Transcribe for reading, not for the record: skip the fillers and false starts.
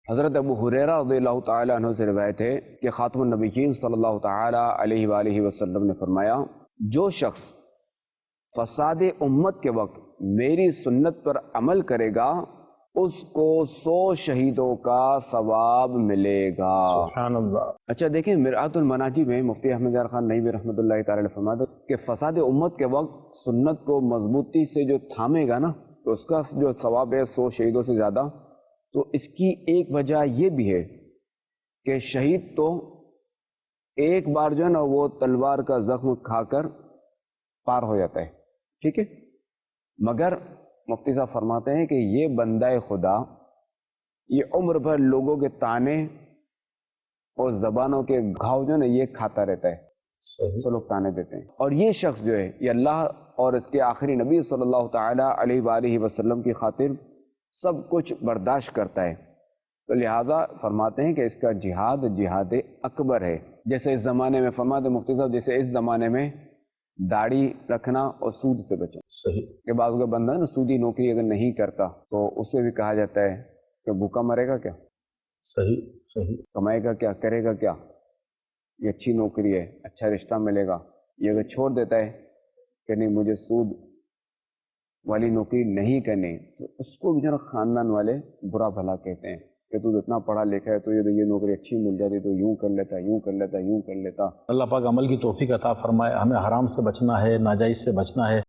حضرت ابو ہریرہ رضی اللہ تعالیٰ عنہ سے روایت ہے کہ خاتم النبیین صلی اللہ تعالیٰ علیہ وآلہ وسلم نے فرمایا، جو شخص فساد امت کے وقت میری سنت پر عمل کرے گا اس کو 100 شہیدوں کا ثواب ملے گا۔ سبحان اللہ۔ اچھا دیکھیں، مرآت المناجی میں مفتی احمد یار خان نئی رحمۃ اللہ تعالی علیہ فرماتے کہ فساد امت کے وقت سنت کو مضبوطی سے جو تھامے گا نا، تو اس کا جو ثواب ہے 100 شہیدوں سے زیادہ۔ تو اس کی ایک وجہ یہ بھی ہے کہ شہید تو ایک بار جو ہے نا وہ تلوار کا زخم کھا کر پار ہو جاتا ہے، ٹھیک ہے، مگر مفتی صاحب فرماتے ہیں کہ یہ بندہ خدا یہ عمر بھر لوگوں کے تانے اور زبانوں کے گھاؤ جو ہے نا یہ کھاتا رہتا ہے، تو لوگ تانے دیتے ہیں، اور یہ شخص جو ہے یہ اللہ اور اس کے آخری نبی صلی اللہ تعالیٰ علیہ وآلہ وسلم کی خاطر سب کچھ برداشت کرتا ہے، تو لہٰذا فرماتے ہیں کہ اس کا جہاد جہاد اکبر ہے۔ جیسے اس زمانے میں فرماتے مفتی صاحب، جیسے اس زمانے میں داڑھی رکھنا اور سود سے بچنا، صحیح کہ بعض کا بندہ نا سودی نوکری اگر نہیں کرتا تو اسے بھی کہا جاتا ہے کہ بھوکا مرے گا کیا، صحیح صحیح کمائے گا کیا، کرے گا کیا، یہ اچھی نوکری ہے، اچھا رشتہ ملے گا۔ یہ اگر چھوڑ دیتا ہے کہ نہیں مجھے سود والی نوکری نہیں کرنی، تو اس کو بھی جو ہے خاندان والے برا بھلا کہتے ہیں کہ تو اتنا پڑھا لکھا ہے تو یہ نوکری اچھی مل جاتی تو یوں کر لیتا، یوں کر لیتا، یوں کر لیتا۔ اللہ پاک عمل کی توفیق عطا فرمائے، ہمیں حرام سے بچنا ہے، ناجائز سے بچنا ہے۔